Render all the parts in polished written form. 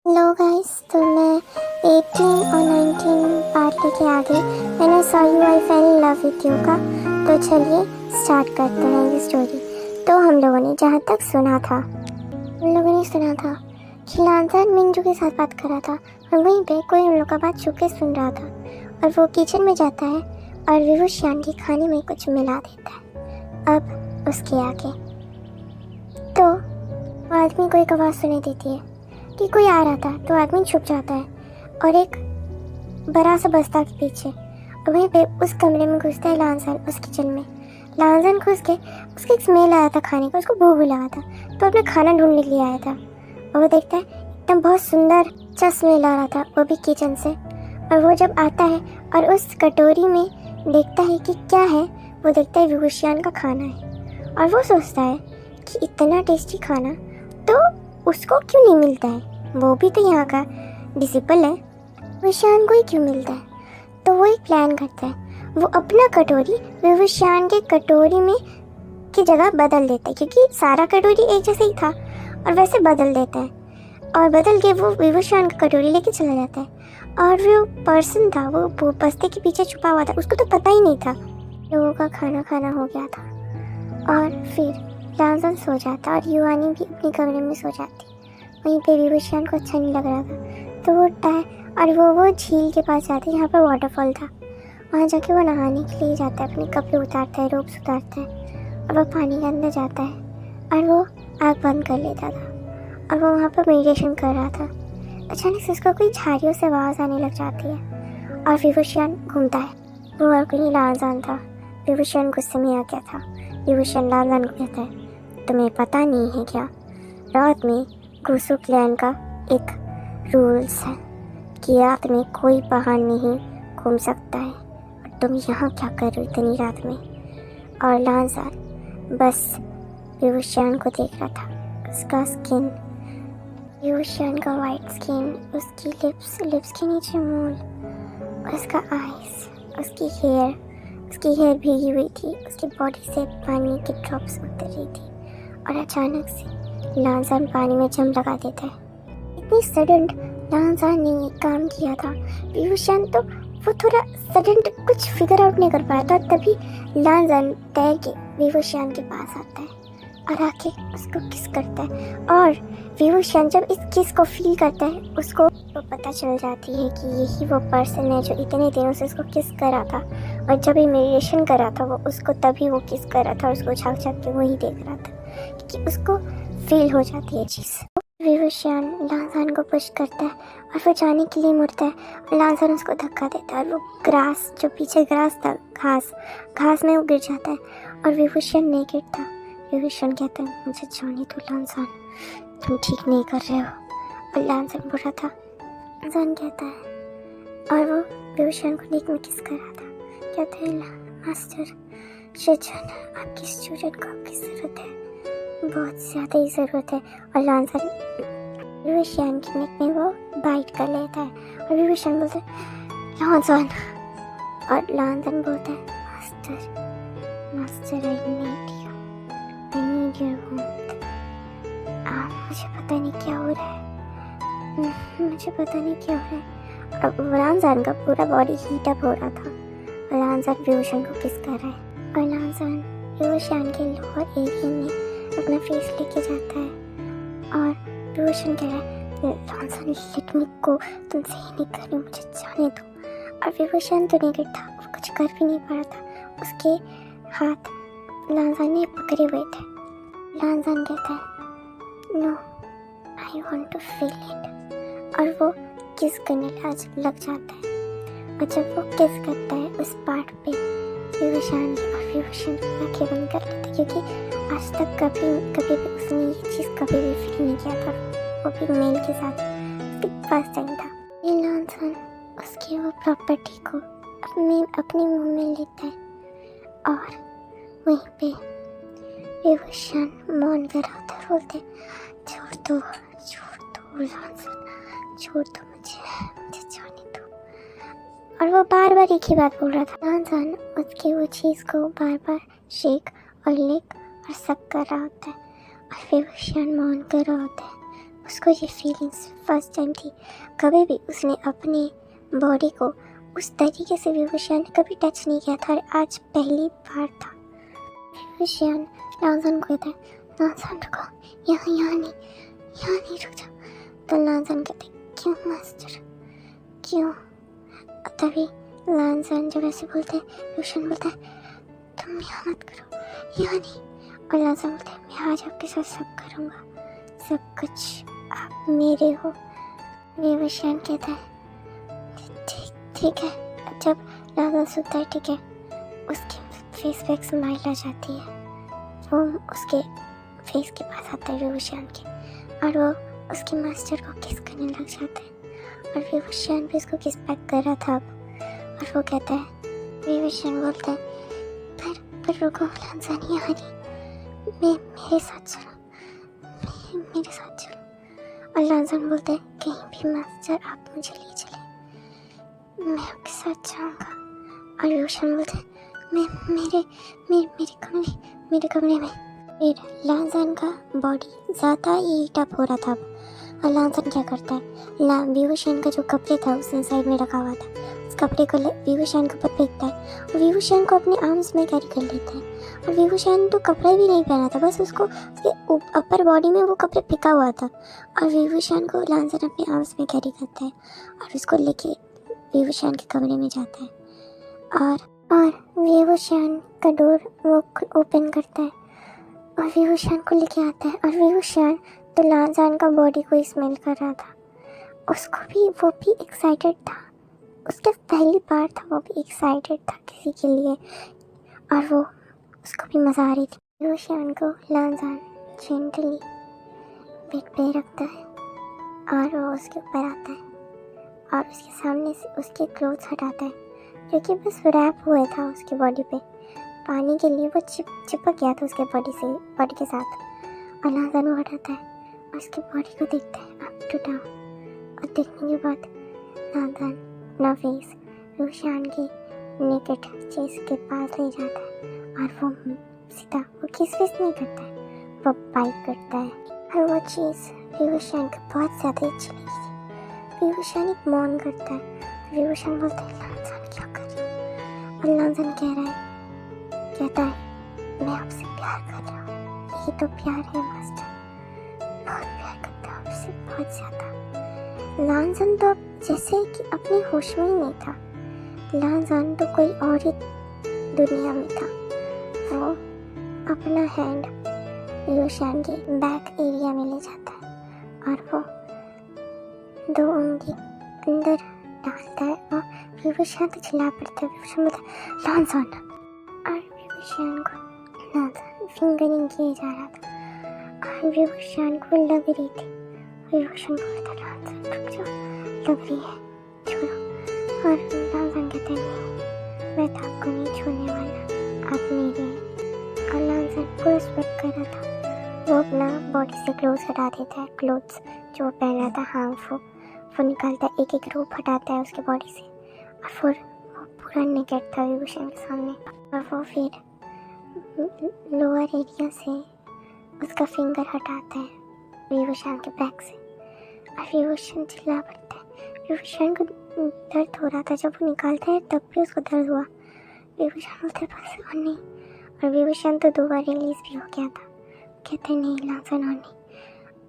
Hello guys, तो मैं 18 और 19 पार्ट लेके आ गई। मैंने saw you I fail in love with you का। तो चलिए स्टार्ट करते हैं ये स्टोरी। तो हम लोगों ने जहाँ तक सुना था कि लांसर मिंजू के साथ बात कर रहा था और वहीं पे कोई उन लोग का बात छुप के सुन रहा था और वो किचन में जाता है और विवुशियान के खाने में कुछ मिला देता है। अब उसके आगे तो वो आदमी को एक आवाज़ सुनाई देती है कि कोई आ रहा था। तो आदमी छुप जाता है और एक बड़ा सा बस्ता के पीछे, और वहीं पे उस कमरे में घुसता है लांसन। उस किचन में लांसन घुस के उसके एक स्मेल आया था खाने का, उसको भूख भी लगा था तो अपना खाना ढूंढने के लिए आया था। और वो देखता है एकदम बहुत सुंदर अच्छा स्मेल आ रहा था, वो भी किचन से। और वो जब आता है और उस कटोरी में देखता है कि क्या है, वो देखता है विवुशियान का खाना है। और वो सोचता है कि इतना टेस्टी खाना तो उसको क्यों नहीं मिलता है, वो भी तो यहाँ का डिसिपल है, विवुशियान को ही क्यों मिलता है। तो वो एक प्लान करता है, वो अपना कटोरी विवुशियान के कटोरी में की जगह बदल देता है, क्योंकि सारा कटोरी एक जैसे ही था और वैसे बदल देता है। और बदल के वो विवुशियान का कटोरी लेके चला जाता है। और वो पर्सन था, वो बस्ते के पीछे छुपा हुआ था, उसको तो पता ही नहीं था। लोगों का खाना खाना हो गया था और फिर लांसन सो जाता और युआनी भी अपने कमरे में सो जाती। वहीं पे विवुशियान को अच्छा नहीं लग रहा था तो वो उठता है और वो झील के पास जाता है जहाँ पर वाटरफॉल था। वहाँ जाके वो नहाने के लिए जाता है, अपने कपड़े उतारता है, रोब्स उतारता है और वो पानी के अंदर जाता है और वो आँख बंद कर लेता था और वो वहाँ पर मेडिटेशन कर रहा था। अचानक से उसको कोई झाड़ियों से आवाज़ आने लग जाती है और विवुशियान घूमता है। वो और कोई लांसन था। विवुशियान गुस्से में आ गया था। विवुशियान लांसन को कहता है, तुम्हें पता नहीं है क्या, रात में गुसु क्लैन का एक रूल्स है कि रात में कोई बाहर नहीं घूम सकता है, और तुम यहाँ क्या कर रहे हो इतनी रात में। और लांसन बस विवुशियान को देख रहा था। उसका स्किन, विवुशियान का वाइट स्किन, उसकी लिप्स के नीचे मूल, उसका आईज, उसकी हेयर भीगी हुई थी, उसकी बॉडी से पानी की ड्रॉप्स उतर रही थी। और अचानक से लांसन पानी में जंप लगा देता है। इतनी सडन लांसन ने ये काम किया था। विवुशियान तो वो थोड़ा सडन कुछ फिगर आउट नहीं कर पाया था, तभी लांसन तैर के विवुशियान के पास आता है और आके उसको किस करता है। और विवुशियान जब इस किस को फील करता है, उसको तो पता चल जाती है कि यही वो पर्सन है जो इतने दिनों से उसको किस कर रहा था। और जब ये मेडिटेशन कर रहा था वो उसको, तभी वो किस कर रहा था और उसको झाँक झाँक के वही देख रहा था, क्योंकि उसको फील हो जाती है चीज़। विवुशियान लांसन को पुश करता है और वो जाने के लिए मुड़ता है और लांसन उसको धक्का देता है और वो ग्रास, जो पीछे ग्रास था, घास में वो गिर जाता है और विवुशियान नहीं गिरता। विवुशियान कहता है, मुझे जाने दो लांसन, तुम ठीक नहीं कर रहे हो। और लांसन बुरा था, लांसन कहता है। और वो विवुशियान को नेक में किस कर रहा था, कहता है, मास्टर शिजन, आपकी स्टूडेंट को आपकी ज़रूरत है, बहुत ज़्यादा ही ज़रूरत है। और लांसन विवुशियान की नेक में वो बाइट कर लेता है और विवुशियान बोलता है, लांसन। और लांसन बोलता है, master I need your warmth. मुझे पता नहीं क्या हो रहा है, अब लांसन का पूरा बॉडी हीट अप हो रहा था और लांसन विवुशियान को किस कर रहा है। और लांसन विवुशियान के लोअर एरिया में अपना फेस लेके जाता है और विवुशियान कह रहा है, लांसन लेट मी गो, तुमसे ही नहीं कर रही, मुझे जाने दो। और विवुशियान तो नहीं करता, वो कुछ कर भी नहीं पा रहा था, उसके हाथ लांसन ने पकड़े हुए थे। लांसन कहता है, no I want to feel it. और वो किस करने लग जाता है। और जब वो किस करता है उस पार्ट पे, विवुशियान आंखें बंद कर लेता, क्योंकि आज तक कभी भी उसने ये चीज़ कभी भी फील नहीं किया था, वो भी मेल के साथ। उसके फर्स्ट टाइम था। ये लांसन उसकी वो प्रॉपर्टी को अपने मुंह में लेता है और वहीं पे विवुशियान मौन कर रहा था, बोलते, छोड़ दो लांसन, छोड़ दो मुझे जाने दो। और वो बार बार एक ही बात बोल रहा था। लांसन उसकी वो चीज़ को बार बार शेक और लिक और सक कर रहा होता है और विवुशियान मौन कर रहा होता है। उसको ये फीलिंग्स फर्स्ट टाइम थी। कभी भी उसने अपने बॉडी को उस तरीके से विभूषण ने कभी टच नहीं किया था और आज पहली बार था। विभूषण लांसन को कहता है, लांसन रुको, यहाँ नहीं रुक जाओ। तो लांसन कहते, क्यों मास्टर क्यों? तभी लांसन जब ऐसे बोलते हैं, विभूषण बोलता है, तुम यहाँ मत करो, यहाँ नहीं। और लांसन बोलता है, मैं आज आपके साथ सब करूँगा, सब कुछ आप मेरे हो। विभूषण कहता है, ठीक है। जब लांसन सुनता है ठीक है, उसके फेस पे एक स्माइल आ जाती है। वो उसके फेस के पास आता है विभूषण के, और वो उसके मास्टर को किस करने लग जाता है। और विभूषण भी उसको किस बैक कर रहा था अब। और वो कहता है, विभूषण बोलता है, पर रुको लांसन, यहाँ नहीं, मेरे साथ चलो, मेरे साथ चलो। और लांसन बोलते हैं, कहीं भी मास्टर आप मुझे ले चले, मैं आपके साथ जाऊँगा। और विभूषण बोलते हैं, मेरे कमरे में। फिर लांसन का बॉडी ज़्यादा ही हीट अप हो रहा था अब। और लांसन क्या करता है, विभूषण का जो कपड़े था उसने साइड में रखा हुआ था, उस कपड़े को विभूषण के ऊपर फेंकता है और विभूषण को अपने आर्म्स में कैरी कर लेता है। और विभूषण तो कपड़ा भी नहीं पहना था, बस उसको उसके अपर बॉडी में वो कपड़े फेंका हुआ था। और विभूषण को लांसन अपने आर्म्स में कैरी करता है और उसको लेके विभूषण के कमरे में जाता है। और विभूषण का डोर वो ओपन करता है और विभूषण को लेके आता है। और विभूषण तो लांसन का बॉडी को स्मेल कर रहा था, वो भी एक्साइटेड था, उसके पहली बार था, वो भी एक्साइटेड था किसी के लिए, और वो उसको भी मज़ा आ रही थी। विभूषण को लांसन जेंटली बेड पे रखता है और वो उसके ऊपर आता है और उसके सामने से उसके क्लोथ्स हटाता है, जो कि बस रैप हुए था उसकी बॉडी पे। पानी के लिए वो चिपक गया था उसके बॉडी के साथ। और लांसन वो हटाता है और उसकी बॉडी को देखता है अप टू डाउन। और देखने के बाद लांसन अपना फेस विभूषण के नेकेड चेस्ट के पास ले जाता है और वो सीधा वो किस नहीं करता है, वो बाइट करता है। और वो चीज़ विभूषण को बहुत ज़्यादा अच्छी लगी थी। विभूषण एक मौन करता है, विभूषण बोलता है, लांसन क्या कर रही हो? और लांसन कहता है मैं आपसे प्यार कर रहा हूँ। ये तो प्यार है मास्टर, बहुत प्यार करता हूँ आपसे, बहुत ज़्यादा। लांसन तो जैसे कि अपने होश में ही नहीं था, लांसन तो कोई और ही दुनिया में था। वो अपना हैंड विभूषण के बैक एरिया में ले जाता है और वो 2 उंगली अंदर डालता है और विभूषण तो चिल्ला पड़ता है। विभूषण बोलता है, लांसन। और विभूषण को लांसन फिंगरिंग किए जा रहा था और विभूषण को लग रही थी। विभूषण बोलता है, लांसन रुक जाओ, लग रही है, छोड़ो। और लांसन कहते हैं, नहीं, मैं तो आपको नहीं छोड़ने वाला, आप मेरे हैं। और लांसन पूरा स्वेट कर रहा था, वो अपना बॉडी से क्लोथ्स हटा देता है, क्लोथ्स जो वो पहन रहा था हार्मफुल वो निकालता है, एक रोप हटाता है उसके बॉडी से। और फिर वो पूरा नेकेड था विभूषण के सामने। और वो फिर लोअर एरिया से उसका फिंगर हटाता है विभूषण के बैक से और विभूषण चिल्ला पड़ता है। विभूषण को दर्द हो रहा था, जब वो निकालता है तब भी उसको दर्द हुआ। विभूषण बोलते बस और नहीं, और विभूषण तो 2 बार रिलीज भी हो गया था। कहते नहीं लांसन और नहीं।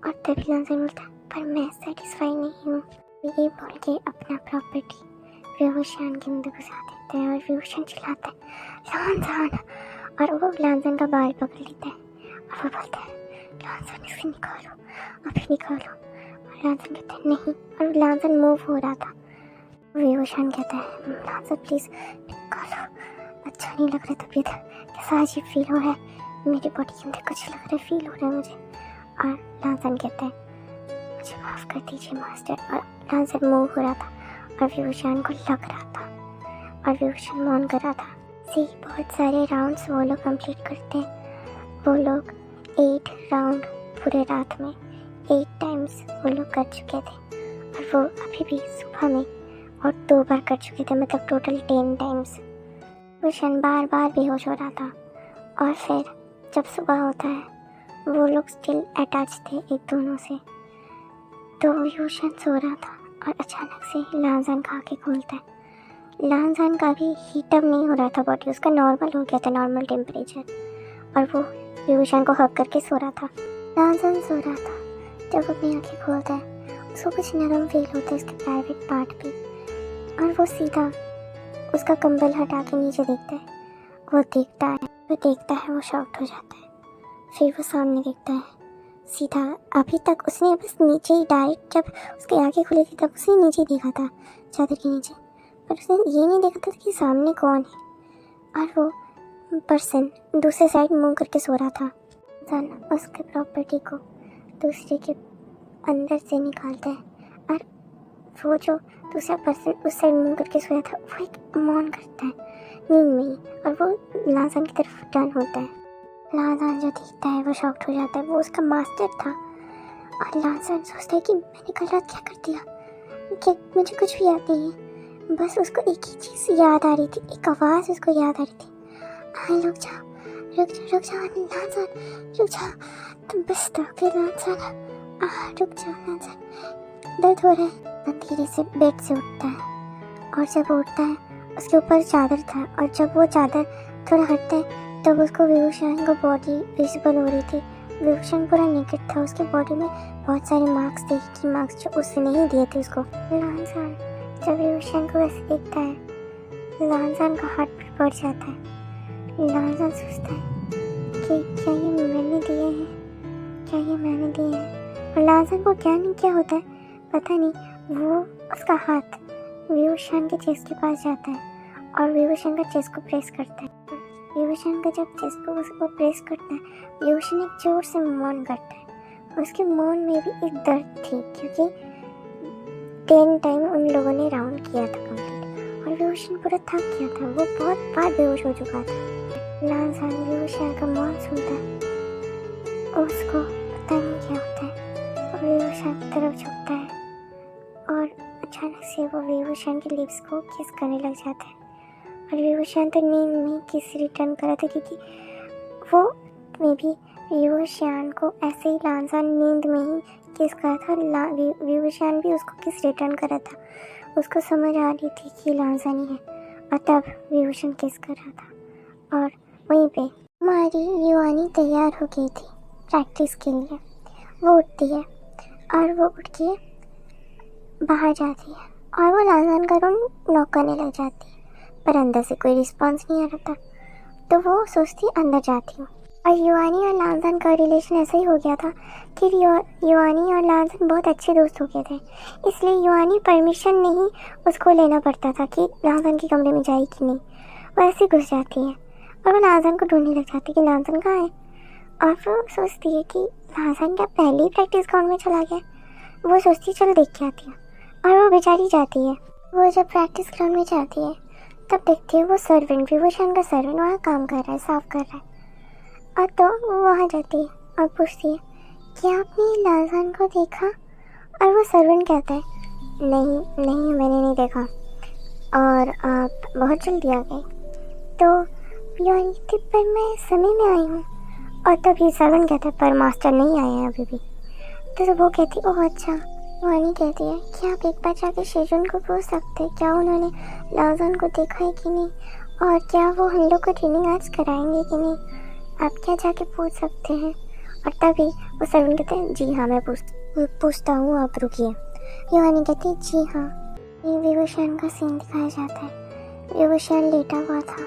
और तभी लांसन बोलता पर मैं सेटिस्फाई नहीं हूँ। ये बोल के अपना प्रॉपर्टी विभूषण के अंदर घुसा देता है और विभूषण चिल्लाता है, लांसन। और वो लांसन का बाल पकड़ लेता है और वो बोलता है, लांसन इसे निकालो, अभी निकालो। और लांसन कहता है नहीं, और लांसन मूव हो रहा था। विभूषण कहता है, लांसन प्लीज़ निकालो, अच्छा नहीं लग रहा तबीयत, कैसा अजीब फील हो रहा है, मेरी बॉडी के अंदर कुछ लग रहा है, फील हो रहा है मुझे। और लांसन कहता है, मुझे माफ़ कर दीजिए मास्टर। और लांसन मूव हो रहा था और विभूषण को लग रहा था और विभूषण मौन कर रहा था। बहुत सारे राउंड्स वो लोग कंप्लीट करते हैं। वो लोग 8 राउंड पूरे रात में 8 टाइम्स वो लोग कर चुके थे और वो अभी भी सुबह में और 2 बार कर चुके थे, मतलब टोटल 10 टाइम्स। विभूषण बार बार बेहोश हो रहा था और फिर जब सुबह होता है वो लोग स्टिल अटैच थे एक दोनों से। तो विभूषण सो रहा था और अचानक से लांजान का आँखें खुलता है। लांजान का भी हीटअप नहीं हो रहा था बॉडी, उसका नॉर्मल हो गया था, नॉर्मल टेम्परेचर, और वो विभूषण को हक करके सो रहा था। लांजान सो रहा था। जब वो अपनी आँखें खोलता है उसको कुछ नरम फील होता है उसके प्राइवेट पार्ट पे, और वो सीधा उसका कंबल हटा के नीचे देखता है। वो देखता है, वो शॉक्ड हो जाता है। फिर वो सामने देखता है सीधा। अभी तक उसने बस नीचे ही डायरेक्ट, जब उसकी आंखें खुली थी तब उसने नीचे देखा था, चादर के नीचे, पर उसने ये नहीं देखा था कि सामने कौन है। और वो पर्सन दूसरे साइड मुंह करके सो रहा था। सन उसके प्रॉपर्टी को दूसरे के अंदर से निकालता है, और वो जो दूसरा पर्सन उस साइड मुंह करके सोया था वो एक मौन करता है नींद में ही, और वो लांजान की तरफ टर्न होता है। लांजान जो देखता है वो शॉक्ड हो जाता है। वो उसका मास्टर था, और लांजान सोचता है कि मैंने कल रात क्या कर दिया, कि मुझे कुछ भी याद नहीं है। बस उसको एक ही चीज़ याद आ रही थी, एक आवाज़ उसको याद आ रही थी, हाँ रुक जाओ लांजान, रुक जाओ, तुम बस तो के लांजान, रुक जाओ लांजान, दर्द हो रहा है। धीरे से बेड से उठता है, और जब उठता है उसके ऊपर चादर था, और जब वो चादर थोड़ा हटता है तब उसको विभूषण का बॉडी विजिबल हो रही थी। विभूषण पूरा नेकेड था, उसके बॉडी में बहुत सारे मार्क्स थे, कि मार्क्स जो उसने नहीं दिए थे उसको। लांजान जब विभूषण को वैसे देखता है, लांजान का हार्ट बीट बढ़ जाता है। लांजान सोचता है कि क्या ये मैंने दिए हैं, और लांजान को क्या होता है पता नहीं। वो उसका हाथ विभूषण के चेस्ट के पास जाता है और विभूषण का चेस्ट को प्रेस करता है। विभूषण का जब चेस्ट को उसको प्रेस करता है, विभूषण एक जोर से मौन करता है। उसके मौन में भी एक दर्द थी, क्योंकि 10 टाइम उन लोगों ने राउंड किया था कंप्लीट, और विभूषण पूरा थक गया था, वो बहुत बार बेहोश हो चुका था। लांजान विभूषण का मौन सुनता है, उसको पता नहीं क्या होता है, और विभूषण की तरफ झुकता है, और अचानक से वो विभूषण के लिप्स को किस करने लग जाता है। और विभूषण तो नींद में किस रिटर्न करा था, क्योंकि वो में भी विभूषण को ऐसे ही लांजान नींद में ही किस करा था। विभूषण भी उसको किस रिटर्न करा था, उसको समझ आ रही थी कि लांजान ही है, और तब विभूषण किस कर रहा था। और वहीं पे हमारी युवानी तैयार हो गई थी प्रैक्टिस के लिए। वो उठती है और वो उठ के बाहर जाती है, और वो लांजान का रूम नॉक करने लग जाती है, पर अंदर से कोई रिस्पांस नहीं आ रहा था। तो वो सोचती अंदर जाती हूँ। और युवानी और लांजान का रिलेशन ऐसा ही हो गया था कि युवानी और लांजान बहुत अच्छे दोस्त हो गए थे, इसलिए युवानी परमिशन नहीं उसको लेना पड़ता था कि लांजान के कमरे में जाए कि नहीं। वो ऐसे घुस जाती है और वो लांजान को ढूंढने लग जाती है कि लांजान कहाँ है। और वो सोचती है कि लांजान क्या पहले ही प्रैक्टिस ग्राउंड में चला गया। वो सोचती चलो देख के आती है, और वो बेचारी जाती है। वो जब प्रैक्टिस ग्राउंड में जाती है तब देखती है वो सर्वेंट, विभूषण का सर्वेंट वहाँ काम कर रहा है, साफ कर रहा है। और तो वो वहाँ जाती है और पूछती है क्या आपने लांजान को देखा। और वो सर्वेंट कहता है नहीं मैंने नहीं देखा, और आप बहुत जल्दी आ गए। तो यानी पर मैं समय में आई हूँ। और तभी सर्वेंट कहता है पर मास्टर नहीं आए हैं अभी भी। तो वो कहती ओह अच्छा। वानी कहती है कि आप एक बार जाके शेजुन को पूछ सकते हैं क्या उन्होंने लांजान को देखा है कि नहीं, और क्या वो हम लोग को ट्रेनिंग आज कराएंगे कि नहीं, आप क्या जाके पूछ सकते हैं। और तभी वो सर्वेंट कहते हैं जी हाँ मैं पूछता हूँ, आप रुकिए। युवानी कहती है जी हाँ। ये विभूषण का सीन दिखाया जाता है। विभूषण लेटा हुआ था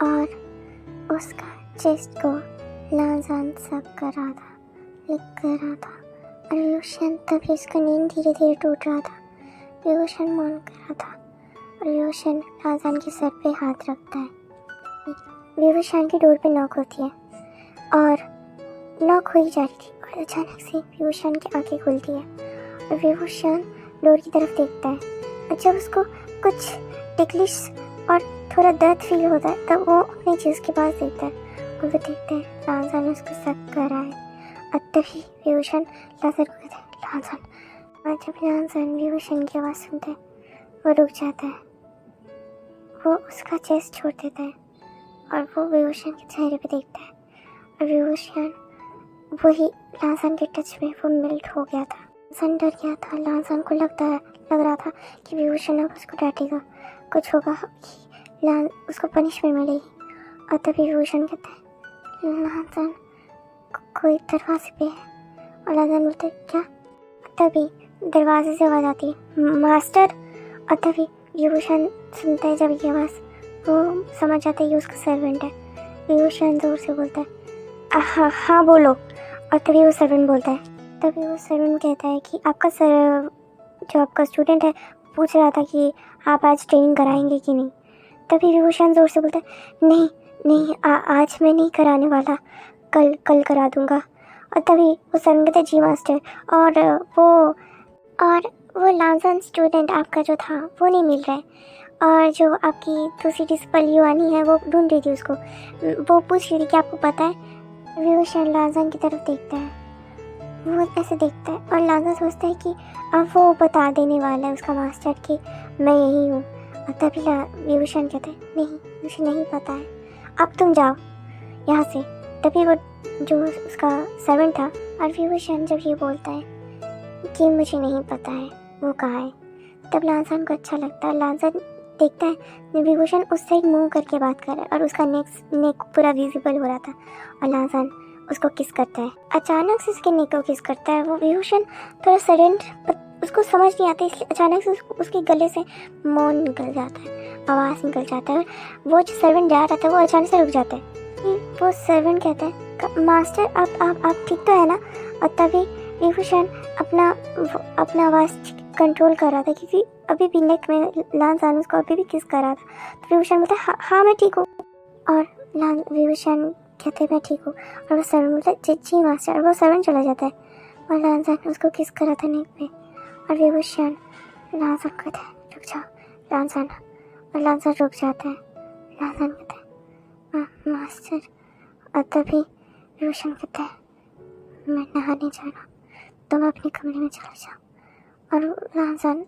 और उसका चेस्ट को लांजान सब कर रहा था, लिख कर रहा था, और विभूषण तभी उसका नींद धीरे धीरे टूट रहा था। विभूषण मौन कर रहा था, और विभूषण लांजान के सर पे हाथ रखता है। विभूषण की डोर पे नॉक होती है, और नॉक हो ही जा रही थी, और अचानक से विभूषण की आंखें खुलती है, और विभूषण डोर की तरफ देखता है। और जब उसको कुछ टिकलिश और थोड़ा दर्द फील होता है तब वो अपनी चीज़ के पास देखता है, और वो देखता है लांजान ने उसको सक करा है। और तभी विभूषण लांजान को कहता है लांजान। और जब लांजान विभूषण की आवाज़ सुनता है वो रुक जाता है, वो उसका चेस्ट छोड़ देता है, और वो विभूषण के चेहरे पे देखता है, और विभूषण वही लांजान के टच में वो मेल्ट हो गया था। सन डर गया था। लांसन को लग रहा था कि विभूषण अब उसको डांटेगा, कुछ होगा, उसको पनिशमेंट मिलेगी। और तभी विभूषण कहता है लांसन कोई दरवाजे पे है। और लांसन बोलते क्या? तभी दरवाजे से आवाज़ आती है मास्टर। और तभी विभूषण सुनता है जब ये आवाज़, वो समझ जाता है ये उसका सर्वेंट है। विभूषण जोर से बोलता है हाँ बोलो। और तभी वो सर्वेंट बोलता है, तभी वो सर्वेंट कहता है कि आपका जो आपका स्टूडेंट है पूछ रहा था कि आप आज ट्रेनिंग कराएंगे कि नहीं। तभी विभूषण जोर से बोलता है नहीं आज मैं नहीं कराने वाला, कल करा दूंगा। और तभी वो सर्वेंट कहता है जी मास्टर। और वो लांसन स्टूडेंट आपका जो था वो नहीं मिल रहा है, और जो आपकी दूसरी प्रिंसिपल युवानी है वो ढूंढ रही थी उसको, वो पूछ रही थी कि आपको पता है। विभूषण लांसन की तरफ देखता है, वो ऐसे देखता है और लांसन सोचता है कि अब वो बता देने वाला है उसका मास्टर कि मैं यही हूँ। और तभी विभूषण कहता है नहीं मुझे नहीं पता है, अब तुम जाओ यहाँ से। तभी वो जो उसका सर्वेंट था, और विभूषण जब ये बोलता है कि मुझे नहीं पता है वो कहाँ है, तब लांसन को अच्छा लगता है। लांसन देखता है विभूषण उस साइड मुंह करके बात कर रहा है और उसका नेक पूरा विजिबल हो रहा था, और लांसन उसको किस करता है। अचानक से उसके नेक को किस करता है। वो विभूषण थोड़ा सडन, उसको समझ नहीं आता, इसलिए अचानक से उसके गले से मौन निकल जाता है, आवाज़ निकल जाता है। वो जो सर्वेंट जा रहा था वो अचानक से रुक जाता है। वो सर्वेंट कहता है मास्टर आप ठीक तो है ना। और तभी विभूषण अपना आवाज़ कंट्रोल कर रहा था, क्योंकि अभी भी नेक में लांसन उसको अभी भी किस कर रहा था। तो विभूषण बोलता है हाँ मैं ठीक हूँ। और विभूषण कहते मैं ठीक हूँ। और वो सर्वेंट बोलता है जी मास्टर। और वो सर्वेंट चला जाता है, और लांसन उसको किस कर रहा था नेक पे। और विभूषण लांसन कहता है रुक जाओ लांसन। और लांसन रुक जाता है। लांसन कहता है मास्टर। और तभी विभूषण कहता है मैं नहाने जा रहा हूँ, तुम अपने कमरे में चले जाओ। और लांसन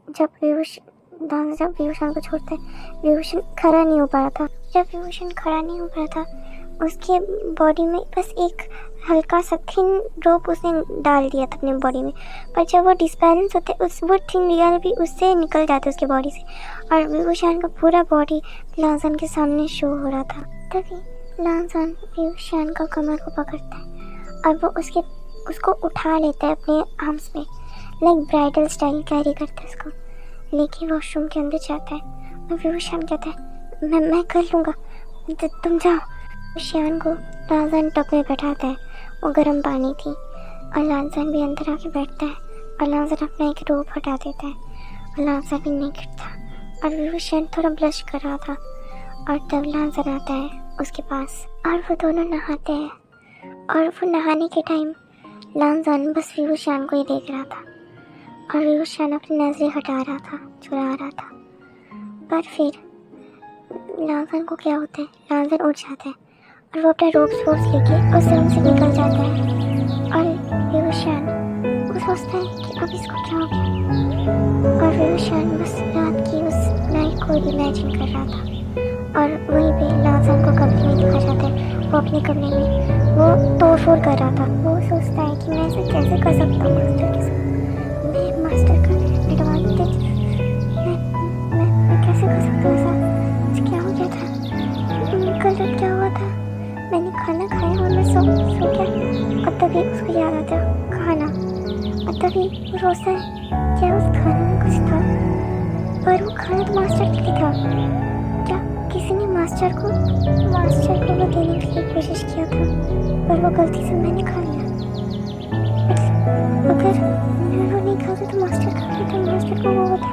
जब विभूषण को छोड़ता है, विभूषण खड़ा नहीं हो पा रहा था। जब विभूषण खड़ा नहीं हो पा रहा था, उसके बॉडी में बस एक हल्का सा थिन रोप उसने डाल दिया था अपने बॉडी में, पर जब वो डिस्बैलेंस होते वो थिन लेयर भी उससे निकल जाता है उसके बॉडी से, और विभूषण का पूरा बॉडी लांसन के सामने शो हो रहा था। तभी लांसन विभूषण का कमर को पकड़ता है और वो उसको उठा लेता है अपने आर्म्स में, लाइक ब्राइडल स्टाइल कैरी करता है उसको, लेके वॉशरूम के अंदर जाता है। और विभूषण कहता है मैं कर लूँगा, तुम जाओ। विभूषण को लांसन टब में बैठाता है, वो गर्म पानी थी, और लांसन भी अंदर आके बैठता है, और लांसन अपना एक रोब हटा देता है, और लांसन भी नेकेड था, और विभूषण थोड़ा ब्लश कर रहा था। और तब लांसन आता है उसके पास, और वो दोनों नहाते हैं। और वो नहाने के टाइम लांसन बस विभूषण को ही देख रहा था, और विभूषण अपनी नज़रें हटा रहा था, चुरा रहा था। पर फिर लांसन को क्या होता है, लांसन उठ जाता है और वो अपना रोप्स लेके उस रूम से निकल जाता है। और विभूषण वो सोचता है कि अब इसको क्या हो गया। और विभूषण बस रात की उस नाइट को इमेजिन कर रहा था, और वहीं पे लांसन को कमरे में दिखा जाता है। वो अपने कमरे में वो तोड़-फोड़ कर रहा था। वो सोचता है कि मैं ऐसे कैसे कर सकता हूँ मास्टर के साथ, मैं मास्टर का एडवांटेज मैं कैसे कर सकता हूँ ऐसा। क्या हो गया था, कल रात क्या हुआ था, मैंने खाना खाया और मैं सो गया। और तभी उसको याद आता है खाना, और तभी वो रोता है क्या उस खाने में कुछ था, पर वो खाना तो मास्टर के लिए था। क्या किसी ने मास्टर को वो देने के लिए कोशिश किया था, पर वो गलती से मैंने खा लिया। अगर मैं वो नहीं खाता तो मास्टर खा लिया था, मास्टर को वो होता।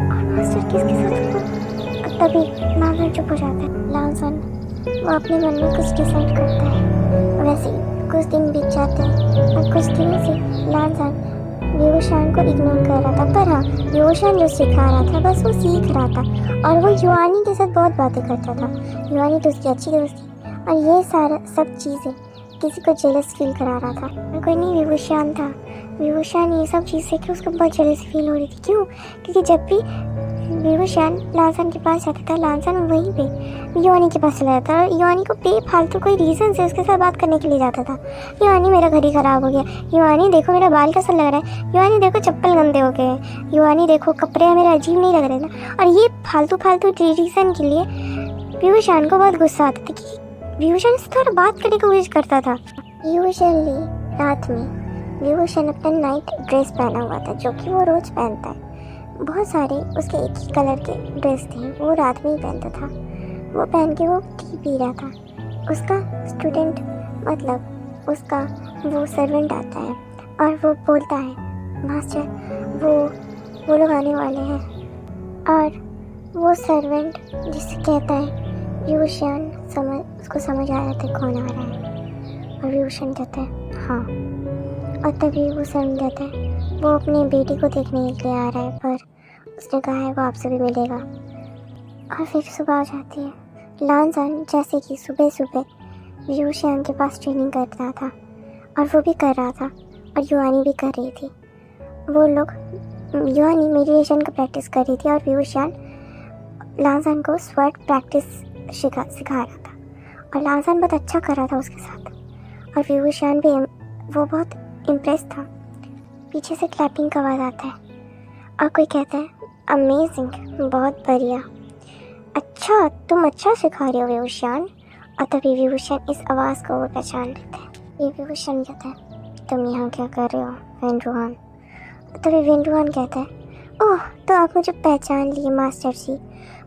और मास्टर किसके साथ था। तभी लांसन चुप हो जाता है। लांसन वो अपने मन में कुछ डिसाइड करता है। वैसे ही कुछ दिन बीत जाते हैं, और कुछ दिनों से लांसन विभूषण को इग्नोर कर रहा था, पर हाँ विभूषण जो सिखा रहा था बस वो सीख रहा था। और वो युवानी के साथ बहुत बातें करता था, युवानी तो उसकी अच्छी दोस्त थी, और ये सब चीज़ें किसी को जेलस फील करा रहा था। और कोई नहीं विभूषण था। विभूषण ये सब चीज़ से कि उसको बहुत जेलस फील हो रही थी। क्यों? क्योंकि जब भी विभूषण लांसन के पास जाता था, लांसन वहीं पे युआनी के पास चला जाता और युआनी को बेफालतू कोई रीज़न से उसके साथ बात करने के लिए जाता था। युआनी मेरा घर ही ख़राब हो गया, युआनी देखो मेरा बाल कैसा लग रहा है, युआनी देखो चप्पल गंदे हो गए, युआनी देखो कपड़े मेरे अजीब नहीं लग रहे ना। और ये फालतू रीज़न के लिए विभूषण को बहुत गुस्सा आता था कि विभूषण से थोड़ा बात करने की कोशिश करता था। यूजुअली रात में विभूषण अपना नाइट ड्रेस पहना हुआ था जो कि वो रोज़ पहनता है। बहुत सारे उसके एक ही कलर के ड्रेस थे, वो रात में ही पहनता था। वो पहन के वो टी पी रहा था। उसका स्टूडेंट मतलब उसका वो सर्वेंट आता है और वो बोलता है मास्टर वो लोग आने वाले हैं। और वो सर्वेंट जिससे कहता है विभूषण उसको समझ आ जाता है कौन आ रहा है और विभूषण कहता है हाँ। और तभी वो सर्वेंट कहता है वो अपनी बेटी को देखने के लिए आ रहा है पर उसने कहा है वो आपसे भी मिलेगा। और फिर सुबह हो जाती है। लांसन जैसे कि सुबह सुबह विभूषण के पास ट्रेनिंग कर रहा था और वो भी कर रहा था और युआनी भी कर रही थी। वो लोग युआनी मेडिटेशन का प्रैक्टिस कर रही थी और विभूषण लांसन को स्वर्ड प्रैक्टिस सिखा रहा था और लांसन बहुत अच्छा कर रहा था उसके साथ और विभूषण भी वो बहुत इम्प्रेस था। पीछे से क्लैपिंग का आवाज़ आता है और कोई कहता है अमेजिंग, बहुत बढ़िया, अच्छा तुम अच्छा सिखा रहे हो विभूषण। और तभी विभूषण इस आवाज़ को वो पहचान लेता है। ये विभूषण कहता है तुम यहाँ क्या कर रहे हो वेंड्रुआन। तभी वेंड्रुआन कहता है ओह तो आप मुझे पहचान लिए मास्टर जी,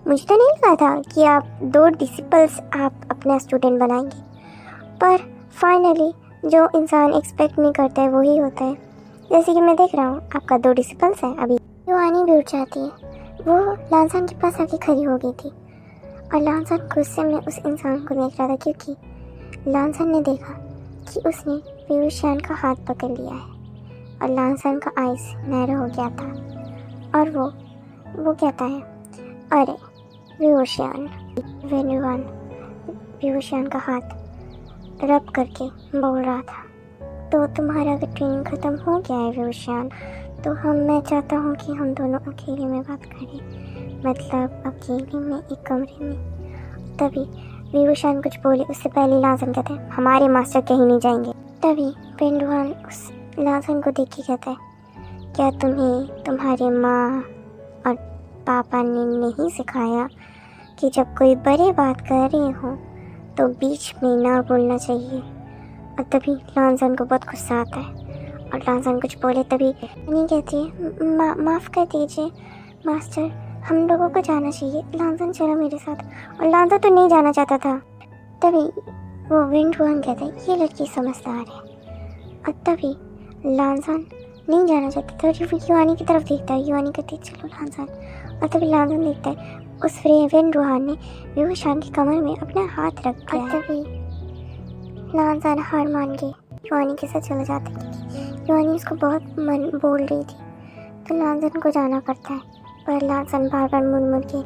मुझे तो नहीं लगा था कि आप 2 डिसिपल्स आप अपना स्टूडेंट बनाएंगे, पर फाइनली जो इंसान एक्सपेक्ट नहीं करता है वही होता है। जैसे कि मैं देख रहा हूँ आपका 2 डिसिपल्स हैं। अभी युआनी भी उठ जाती है, वो लांसन के पास आके खड़ी हो गई थी और लांसन गुस्से में उस इंसान को देख रहा था क्योंकि लांसन ने देखा कि उसने विभूषण का हाथ पकड़ लिया है और लांसन का आइस नैरो हो गया था। और वो कहता है अरे विभूषण। वेन्युआन विभूषण का हाथ रब करके बोल रहा था तो तुम्हारा अगर ट्रेनिंग ख़त्म हो गया है विभूषण तो मैं चाहता हूँ कि हम दोनों अकेले में बात करें, मतलब अकेले में एक कमरे में। तभी विभूषण कुछ बोले उससे पहले लांसन कहता है हमारे मास्टर कहीं नहीं जाएंगे। तभी वेंड्रुआन उस लांसन को देख के कहता है क्या तुम्हें तुम्हारे माँ और पापा ने नहीं सिखाया कि जब कोई बड़े बात कर रहे हो तो बीच में ना बोलना चाहिए। और तभी लांसन को बहुत गुस्सा आता है और लांसन कुछ बोले तभी नहीं कहती है माफ़ कर दीजिए मास्टर, हम लोगों को जाना चाहिए। लांसन चलो मेरे साथ, और लांसन तो नहीं जाना चाहता था। तभी वो वेंड्रुआन कहता है ये लड़की समझदार है। और तभी लांसन नहीं जाना चाहता तो युआनी की तरफ देखता है, युआनी कहती है चलो लांसन। और तभी लांसन देखता है उस वेंड्रुआन ने विभूषण की कमर में अपना हाथ रख दिया। तभी लांसन हार मान के युआनी के साथ चले जाते हैं। युआनी उसको बहुत मन बोल रही थी तो लांसन को जाना पड़ता है, पर लांसन बार बार मुड़ के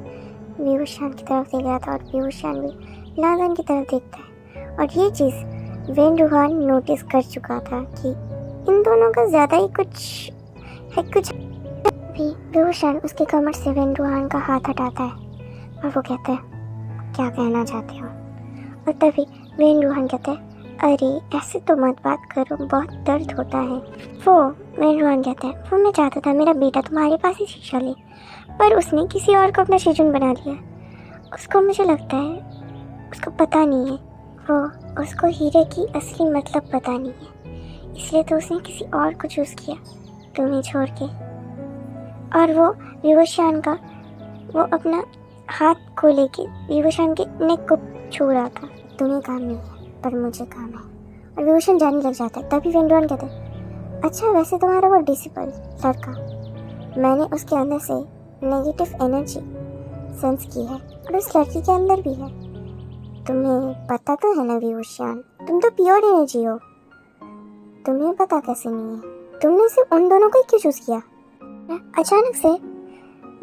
विभूषण की तरफ देख रहा था और विभूषण भी लांसन की तरफ देखता है। और ये चीज़ वेंड्रुआन नोटिस कर चुका था कि इन दोनों का ज़्यादा ही कुछ है। भी विभूषण उसके कमर से वेंड्रुआन का हाथ हटाता है और वो कहता है क्या कहना चाहते हो। और तभी वेंड्रुआन कहता है अरे ऐसे तो मत बात करो, बहुत दर्द होता है। वो वेंड्रुआन कहता है वो मैं चाहता था मेरा बेटा तुम्हारे पास ही शिक्षा ले, पर उसने किसी और को अपना शिजन बना लिया। उसको मुझे लगता है उसको पता नहीं है, वो उसको हीरे की असली मतलब पता नहीं है, इसलिए तो उसने किसी और को चूज़ किया तुम्हें छोड़ के। और वो विभूषण का वो अपना हाथ को लेके विभूषण के नेक को छू रहा था। तुम्हें काम नहीं है पर मुझे काम है। और विभूषण जाने लग जाता है। तभी वेंड्रुआन कहता है अच्छा वैसे तुम्हारा वो डिसिपल लड़का, मैंने उसके अंदर से नेगेटिव एनर्जी सेंस की है और उस लड़की के अंदर भी है। तुम्हें पता तो है ना विभूषण, तुम तो प्योर एनर्जी हो, तुम्हें पता कैसे नहीं है? तुमने सिर्फ उन दोनों को ही क्यों चूज़ किया? अचानक से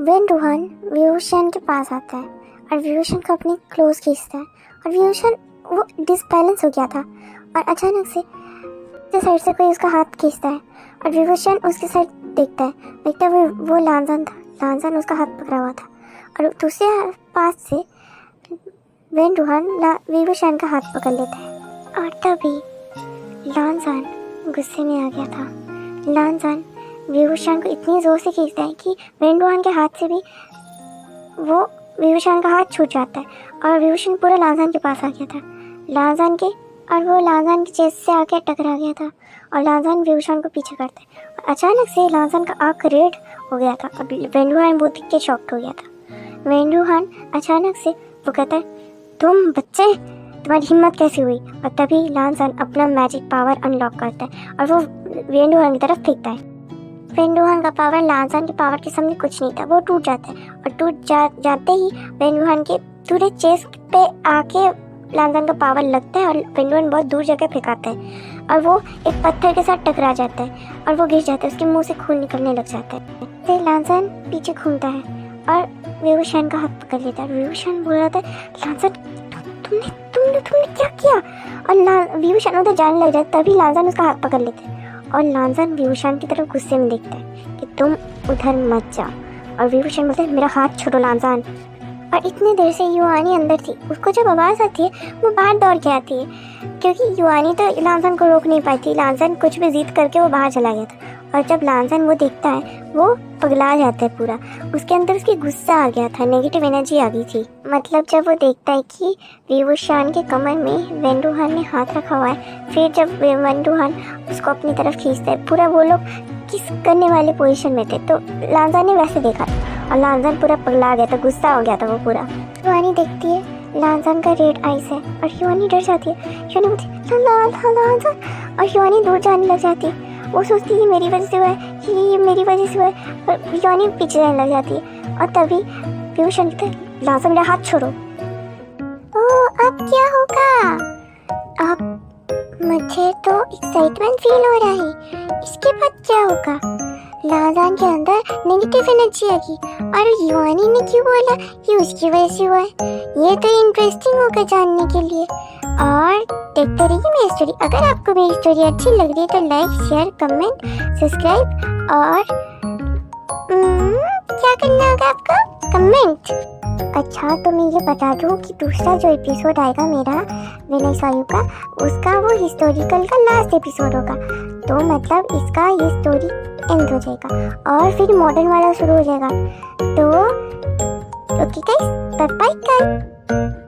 वेंड्रुआन विभूषण के पास आता है और विभूषण को अपने क्लोज खींचता है और विभूषण वो डिसबैलेंस हो गया था और अचानक से साइड से कोई उसका हाथ खींचता है और विभूषण उसके साइड देखता है वो लांसन था। लांजान उसका हाथ पकड़ा हुआ था और दूसरे पास से वेन्डुहान विवुशान का हाथ पकड़ लेता है। और तभी लांजान गुस्से में आ गया था। लांजान विवुशान को इतनी ज़ोर से खींचता है कि वेन्डुहान के हाथ से भी वो विवुशान का हाथ छूट जाता है और विवुशान पूरा लांजान के पास आ गया था। लांजान के चेस्ट से आके टकरा गया था और लांजान विवुशान को पीछे करता है। और अचानक से लांजान का आँख रेड हो गया था और वेन्डुहान बहुत देख के शॉक्ड हो गया था। वेन्डुहान अचानक से वो कहता है, तुम बच्चे, तुम्हारी हिम्मत कैसे हुई? और तभी लांजान अपना मैजिक पावर अनलॉक करता है और वो वेन्डुहान की तरफ फेंकता है। वेन्डुहान का पावर लांजान के पावर के सामने कुछ नहीं था, वो टूट जाता है और जाते ही वेन्डुहान के पूरे चेस्ट पे आके लांजान का पावर लगता है और वेन्डुहान बहुत दूर जगह फेंकाता है और वो एक पत्थर के साथ टकरा जाता है और वो गिर जाता है, उसके मुंह से खून निकलने लग जाता है। फिर लांजान पीछे घूमता है और विवुशान का हाथ पकड़ लेता है। विवुशान बोल रहा था, लांजान तुमने क्या किया? और विवुशान उधर जाने लग जाता है। तभी लांजान उसका हाथ पकड़ लेता है और लांजान विवुशान की तरफ गुस्से में देखता है कि तुम उधर मत जाओ। और विवुशान बोलता है, मेरा हाथ छोड़ो लांजान। और इतनी देर से युआनी अंदर थी, उसको जब आवाज़ आती है वो बाहर दौड़ के आती है क्योंकि युआनी तो लांजान को रोक नहीं पाती। लांजान कुछ भी जिद करके वो बाहर चला गया था और जब लांजान वो देखता है वो पगला जाता है पूरा। उसके अंदर उसकी गुस्सा आ गया था, नेगेटिव एनर्जी आ गई थी। मतलब जब वो देखता है कि विवुशान के कमर में वेन्डुहान ने हाथ रखा हुआ है, फिर जब वेन्डुहान उसको अपनी तरफ खींचता है, पूरा वो लोग किस करने वाले पोजीशन में थे, तो लांजान ने वैसे देखा और लांजान पूरा पगला गया था, गुस्सा हो गया था वो पूरा। युआनी देखती है लांजान का रेड आइस है और युआनी डर जाती है। युआनी बोलती है, लांजान, और युआनी दूर जाने लग जाती है। वो सोचती है मेरी वजह से हुआ है, ये मेरी वजह से हुआ है, और युआनी पीछे जाने लग जाती है। और तभी विवुशान कहता है, लांजान मेरा हाथ छोड़ो। ओह, अब क्या होगा? अब मुझे तो एक्साइटमेंट फील हो रहा है, इसके बाद क्या होगा? लांजान के अंदर नेगेटिव एनर्जी आ गई और युआनी ने क्यों बोला कि उसकी वजह से हुआ है? ये तो इंटरेस्टिंग होगा जानने के लिए। और देखते रहिए मेरी स्टोरी। अगर आपको मेरी स्टोरी अच्छी लग रही है तो लाइक, शेयर, कमेंट, सब्सक्राइब और क्या करना होगा आपको? कमेंट। अच्छा, तो मैं ये बता दूँ कि दूसरा जो एपिसोड आएगा मेरा विनय सायू का, उसका वो हिस्टोरिकल का लास्ट एपिसोड होगा। तो मतलब इसका ये स्टोरी एंड हो जाएगा और फिर मॉडर्न वाला शुरू हो जाएगा। तो ओके गाइस, बाय बाय।